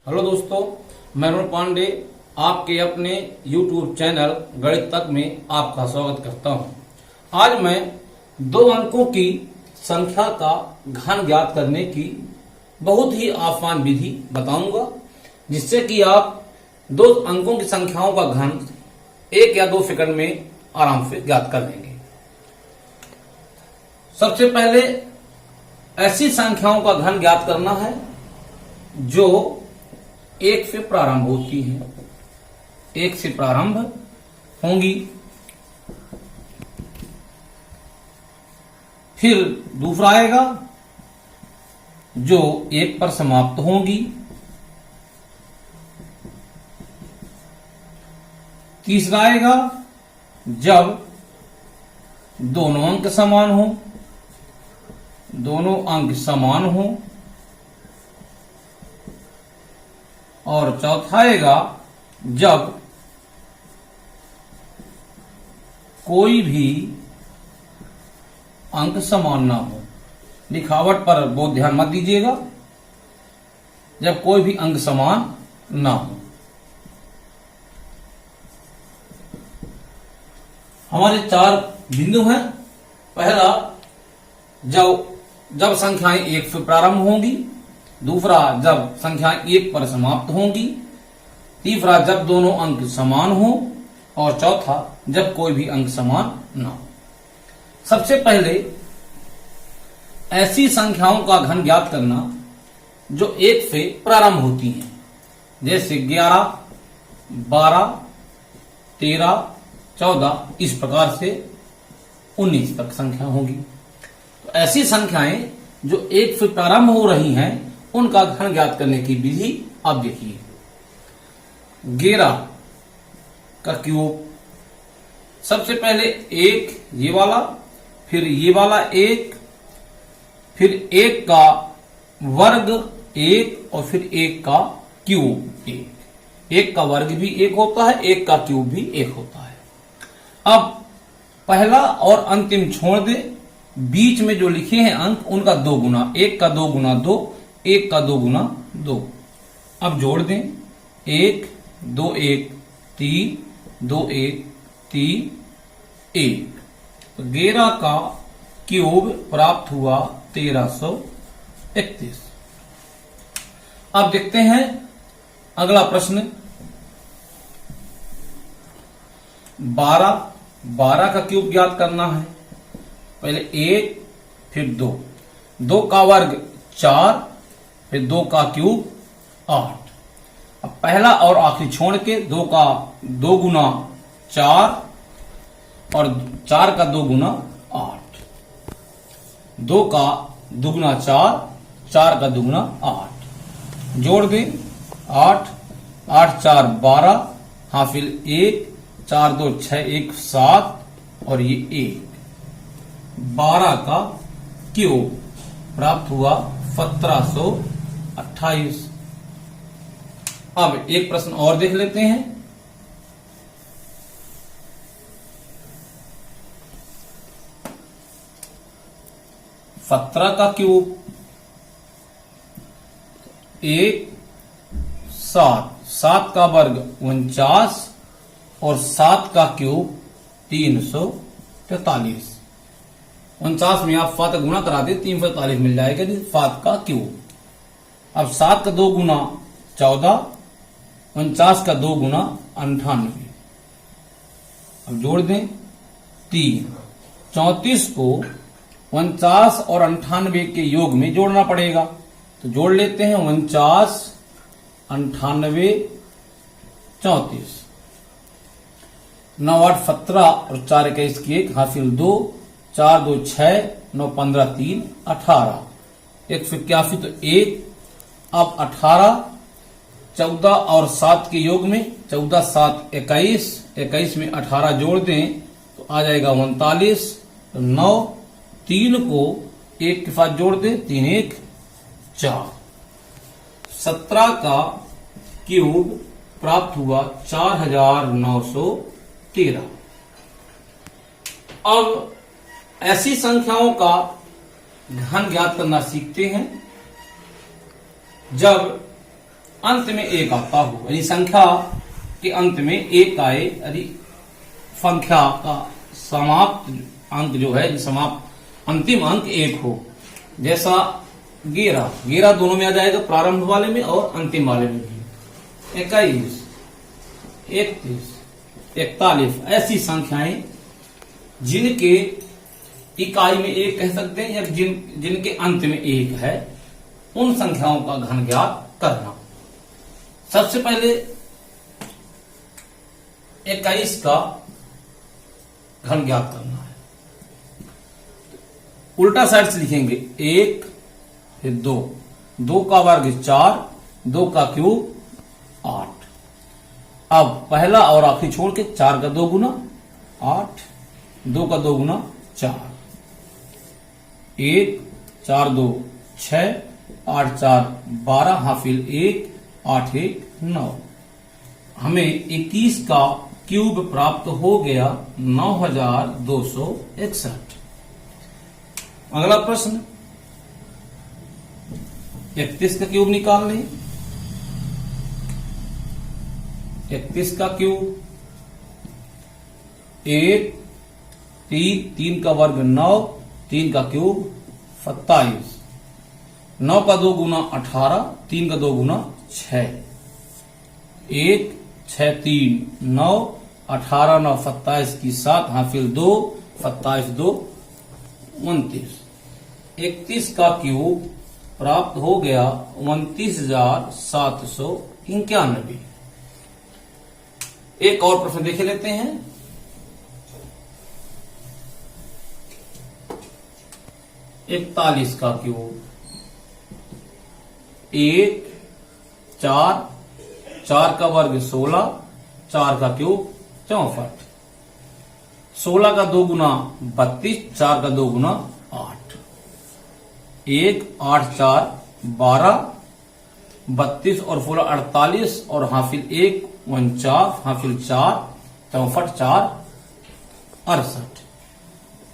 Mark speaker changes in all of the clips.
Speaker 1: Hello दोस्तों, मैं अरुण पांडे आपके अपने YouTube चैनल गणित तक में आपका स्वागत करता हूं। आज मैं दो अंकों की संख्या का घन ज्ञात करने की बहुत ही आसान विधि बताऊंगा, जिससे कि आप दो अंकों की संख्याओं का घन 1 या 2 सेकंड में आराम से ज्ञात कर लेंगे। सबसे पहले ऐसी संख्याओं का घन ज्ञात करना है जो 1 से प्रारंभ होती है, 1 से प्रारंभ होंगी। फिर दूसरा आएगा जो 1 पर समाप्त होंगी। तीसरा आएगा जब दोनों अंक समान हो, दोनों अंक समान हो। और चौथा आएगा जब कोई भी अंक समान ना हो। लिखावट पर बहुत ध्यान मत दीजिएगा, जब कोई भी अंक समान ना हो। हमारे 4 बिंदु हैं। पहला, जब संख्याएं 1 से प्रारंभ होंगी। दूसरा, जब संख्याएं 1 पर समाप्त होंगी। तीसरा, जब दोनों अंक समान हो। और चौथा, जब कोई भी अंक समान ना हो। सबसे पहले ऐसी संख्याओं का घन ज्ञात करना जो 1 से प्रारंभ होती हैं, जैसे 11, 12, 13, 14, इस प्रकार से 19 तक संख्या होगी। तो ऐसी संख्याएं जो 1 से प्रारंभ हो रही हैं, उनका घन ज्ञात करने की विधि आप देखिए। 11 का क्यूब, सबसे पहले 1 ये वाला, फिर ये वाला 1, फिर 1 का वर्ग 1 और फिर 1 का क्यूब 1। 1 का वर्ग भी 1 होता है, 1 का क्यूब भी 1 होता है। अब पहला और अंतिम छोड़ दे, बीच में जो लिखे हैं अंक उनका 2 गुना, 1 का 2 गुना 2, 1 का 2 गुना 2। अब जोड़ दें, 1 2 1 3 2 1 3 1। तो 11 का क्यूब प्राप्त हुआ 1331। अब देखते हैं अगला प्रश्न। 12 का क्यूब ज्ञात करना है। पहले 1 फिर 2, 2 का वर्ग 4, फिर 2 का क्यूब 8। अब पहला और आखिरी छोड़ के 2 का 2 गुना 4 और 4 का 2 गुना 8। 2 का 2 गुना 4, 4 का 2 गुना 8। जोड़ दें, 8 8 4 12, हासिल 1, 4 2 6 1 7 और ये 1। 12 का क्यूब प्राप्त हुआ 1728। अब एक प्रश्न और देख लेते हैं। 17 का क्यूब 1 7, 7 का वर्ग 49 और 7 का क्यूब 343। 49 में आप 7 गुना करा दे, 343 मिल जाएगा 7 का क्यूब। अब 7 का 2 गुना 14, 49 का 2 गुना 98। अब जोड़ दें, 3। 34 को 49 और 98 के योग में जोड़ना पड़ेगा, तो जोड़ लेते हैं। 49 98 34। 9 8 17 और 4 21 की 1, हासिल 2, 4 2 6 9 15 3 18। 181 तो 1। अब 18, 14 और 7 के योग में, 14 7 21, 21 में 18 जोड़ दें तो आ जाएगा 39। 9, 3 को 1 के साथ जोड़ दें, 3 1 4। 17 का क्यूब प्राप्त हुआ 4913। अब ऐसी संख्याओं का घन ज्ञात करना सीखते हैं जब अंत में एक आता हो, यानी संख्या के अंत में एक आए, यदि संख्या का समाप्त अंक जो है, समाप्त अंतिम अंक एक हो। जैसा 11 दोनों में आ जाएगा, प्रारंभ वाले में और अंतिम वाले में भी। 21, 31, 41 ऐसी संख्याएं जिनके इकाई में एक कह सकते हैं या जिनके अंत में एक है, उन संख्याओं का घन ज्ञात करना। सबसे पहले 21 का घन ज्ञात करना है। उल्टा साइड से लिखेंगे 1 फिर 2 का वर्ग 4, 2 का क्यूब 8। अब पहला और आखिरी छोड़ के 4 का 2 गुना 8, 2 का 2 गुना 4, 1 4 2 6, 8 4 12, हाफिल 1, 8 1 9। हमें 21 का क्यूब प्राप्त हो गया 9261। अगला प्रश्न 31 का क्यूब निकाल लें। 31 का क्यूब 1 3 का वर्ग 9, 3 का क्यूब 27, 9 का 2 गुना 18, 3 का 2 गुना 6, 1 6 3 9, 18 9 27 की 7, हाफिल 2, 27 2 29। 31 का क्यूब प्राप्त हो गया 29,791। एक और प्रश्न देख लेते हैं। 41 का क्यूब 1 4, 4 का वर्ग 16, 4 का क्यूब 64, 16 का 2 गुना 32, 4 का 2 गुना 8, 1 8 4 12, 32 और 16 48 और हाफिल 1 49, हाफिल 4 64 4 68।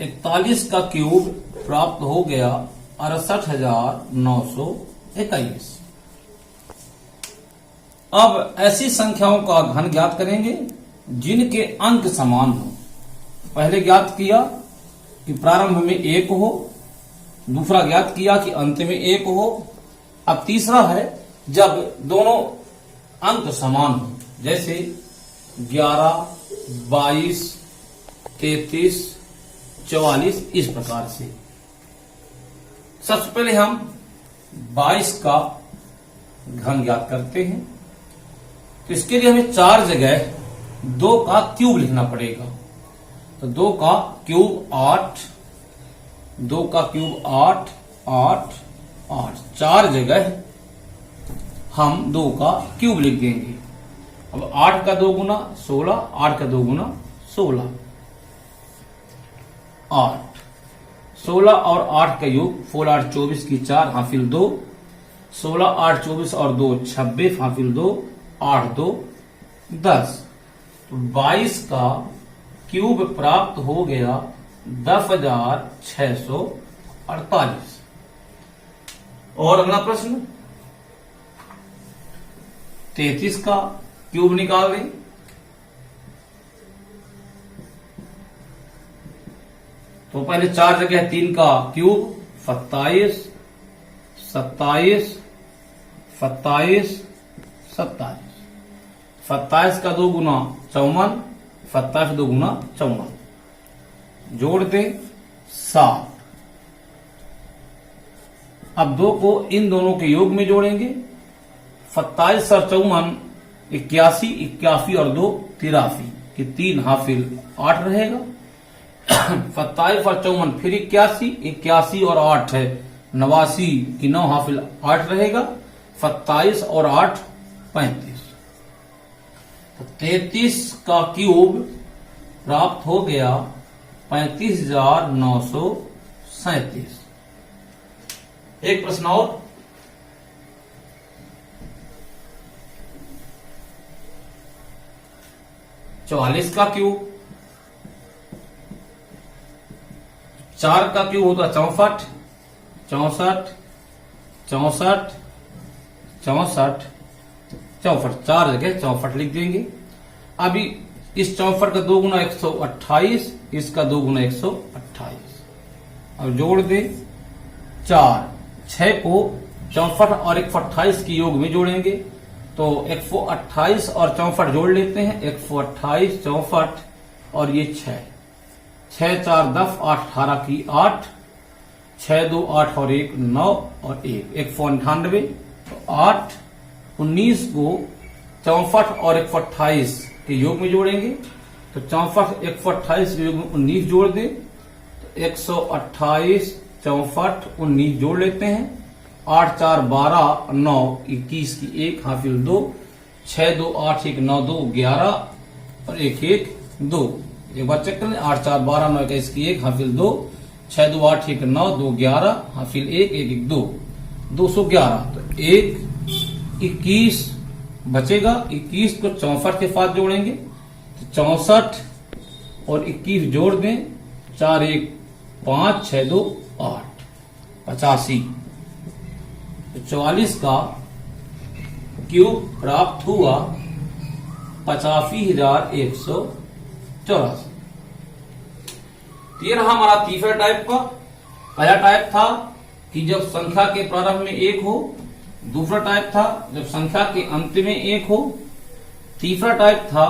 Speaker 1: 41 का क्यूब प्राप्त हो गया 68,921। अब ऐसी संख्याओं का घन ज्ञात करेंगे जिनके अंक समान हो। पहले ज्ञात किया कि प्रारंभ में 1 हो, दूसरा ज्ञात किया कि अंत में 1 हो। अब तीसरा है जब दोनों अंक समान हो, जैसे 11 22 33 44 इस प्रकार से। सबसे पहले हम 22 का घन ज्ञात करते हैं। तो इसके लिए हमें 4 जगह 2 का क्यूब लिखना पड़ेगा। तो 2 का क्यूब 8, 2 का क्यूब 8 8 8, 4 जगह हम 2 का क्यूब लिख देंगे। अब 8 का 2 गुना 16, 8 का 2 गुना 16, 8, 16 और 8 का योग 4 8 24 की 4, हाफिल 2, 16 8 24 और 2 26, हाफिल 2, 8 2 10। 22 का क्यूब प्राप्त हो गया 10,648। और अगला प्रश्न 33 का क्यूब निकाल दें। तो पहले 4 जगह 3 का क्यूब 27 27 27 27, 27 का 2 गुना 54, 27 2 गुना 54, जोड़ दे 7। अब 2 को इन दोनों के योग में जोड़ेंगे। 27 और 54 81, 81 और 2 83 कि 3, हाफिल 8 रहेगा। 27 और 54 फिर 81, 81 और 8 है 89 कि 9, हाफिल 8 रहेगा। 27 और 8 35। 33 का क्यूब प्राप्त हो गया 35,937। एक प्रश्न और 44 का क्यूब, 4 का क्यूब होता 64 64 64 64 64, 4 जगह 64 लिख देंगे। अभी इस 64 का 2 गुना 128, इसका 2 गुना 128। अब जोड़ दे 4, 6 को 64 और 128 के योग में जोड़ेंगे तो 128 और 64 जोड़ लेते हैं। 128, 64 और ये 6, 6 4 10, 8 18 की 8, 6 2 8 और 1 9 और 1 198। तो 8 19 को 64 और 128 के योग में जोड़ेंगे तो 64 128 के योग में 19 जोड़ दें तो 128 64 19 जोड़ लेते हैं। 8 4 12 9 21 की 1 हाफिल 2, 6 2 8 1 9 2 11 और 1 1 2। एक बार चेक कर लें। 8 4 12 9 21 की 1 हाफिल 2, 6 2 8 1 9 2 11 हाफिल 1 1 1 2 211। तो 1 21 बचेगा। 21 को 64 के साथ जोड़ेंगे तो 64 और 21 जोड़ दें 4 1 5 6 2 8 85। तो 44 का क्यूब प्राप्त हुआ 85,184। ये रहा हमारा तीसरा टाइप का। पहला टाइप था कि जब संख्या के प्रारंभ में 1 हो, दूसरा टाइप था जब संख्या के अंत में 1 हो, तीसरा टाइप था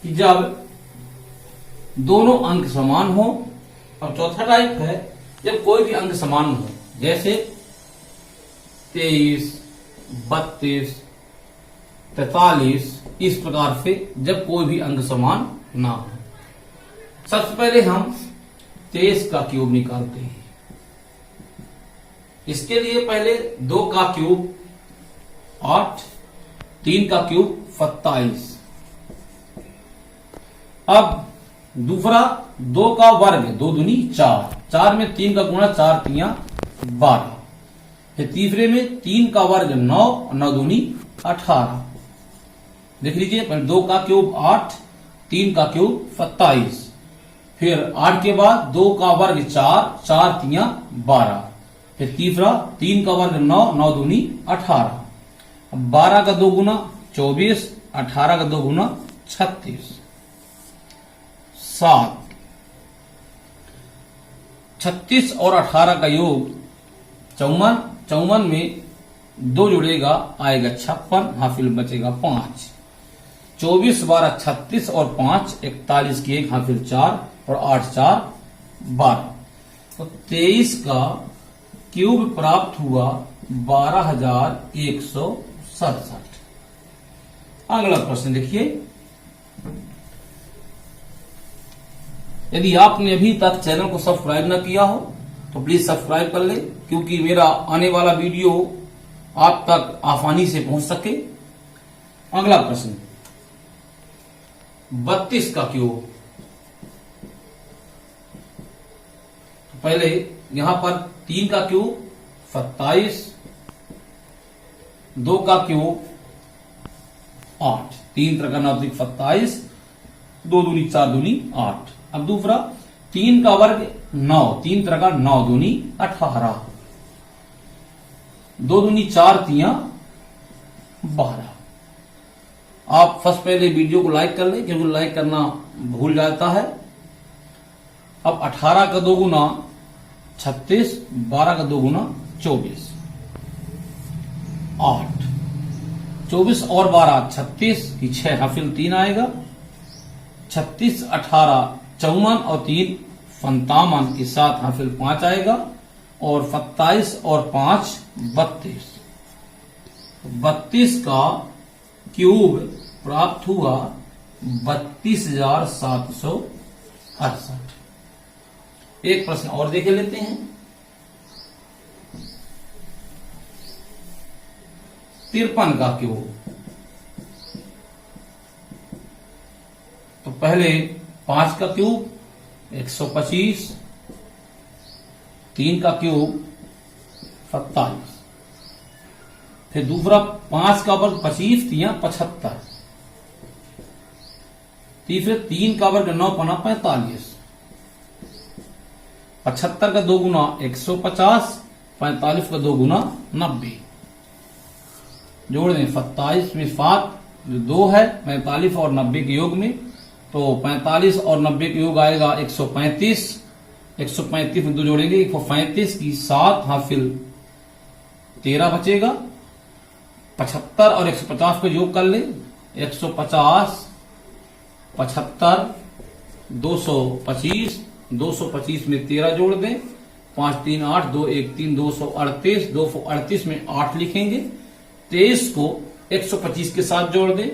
Speaker 1: कि जब दोनों अंक समान हो, और चौथा टाइप है जब कोई भी अंक समान हो, जैसे 23 32 43। इस प्रकार से जब कोई भी अंक समान ना हो। सबसे पहले हम 23 का क्यूब निकालते हैं। इसके लिए पहले 2 का क्यूब 8, 3 का क्यूब 27। अब दूसरा 2 का वर्ग 2 दूनी 4, 4 में 3 का गुणा 4 3 12। फिर तीसरे में 3 का वर्ग 9, 9 दूनी 18। देख लीजिए, पहले 2 का क्यूब 8, 3 का क्यूब 27। फिर 8 के बाद 2 का वर्ग 4, 4 3 12। फिर तीसरा 3 का वर्ग 9, 9 दूनी 18। 12 का 2 गुना 24, 18 का 2 गुना 36। 7 36 और 18 का योग 54। 54 में 2 जुड़ेगा आएगा 56, हाफिल बचेगा 5। 24 12 36 और 5 41 की 1 हाफिल 4 और 8 4 12। तो 23 का क्यूब प्राप्त हुआ 12,167। अगला प्रश्न देखिए। यदि आपने अभी तक चैनल को सब्सक्राइब न किया हो तो प्लीज सब्सक्राइब कर ले, क्योंकि मेरा आने वाला वीडियो आप तक आसानी से पहुंच सके। अगला प्रश्न 32 का क्यूब। तो पहले यहां पर 3 का क्यूब 27, 2 का क्यूब 8, 3 3 27, 2 दूनी 4 दूनी 8। अब दूसरा 3 का वर्ग 9, 3 3 9 दूनी 18, 2 दूनी 4 3 12। आप फर्स्ट पहले वीडियो को लाइक कर ले, क्योंकि लाइक करना भूल जाता है। अब 18 का 2 गुना 36, 12 का 2 गुना 24, 8। 24 और 12 36 की 6 हाफिल 3 आएगा। 36 18 54 और 3 57 के साथ हाफिल 5 आएगा। और 27 और 5 32। 32 का क्यूब प्राप्त हुआ 32,768। एक प्रश्न और देख लेते हैं। 53 का क्यूब। तो पहले 5 का क्यूब 125, 3 का क्यूब 27। फिर दूसरा 5 का वर्ग 25 3 75। तीसरे 3 का वर्ग 9 5 45। 75 का 2 गुना 150, 45 का 2 गुना 90। जोड़ दें 27 में 7 जो 2 है, 45 और 90 के योग में, तो 45 और 90 के योग आएगा 135। 135 में 2 जोड़ेंगे 135 की 7 हासिल 13 बचेगा। 75 और 150 को योग कर ले, 150 75 225, 225 में 13 जोड़ दें, 5 3 8 2 1 3 238, 238 में 8 लिखेंगे। 23 को 125 के साथ जोड़ दें,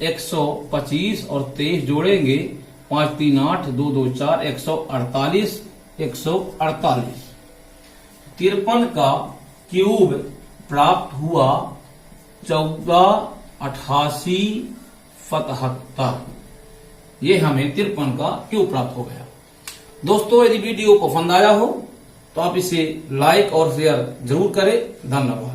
Speaker 1: 125 और 23 जोड़ेंगे, 5 3 8 2 2 4 148, 148। 53 का क्यूब प्राप्त हुआ 1488 77। ये हमें 53 का क्यूब प्राप्त हो गया। दोस्तों, यदि वीडियो पसंद आया हो तो आप इसे लाइक और शेयर जरूर करें। धन्यवाद।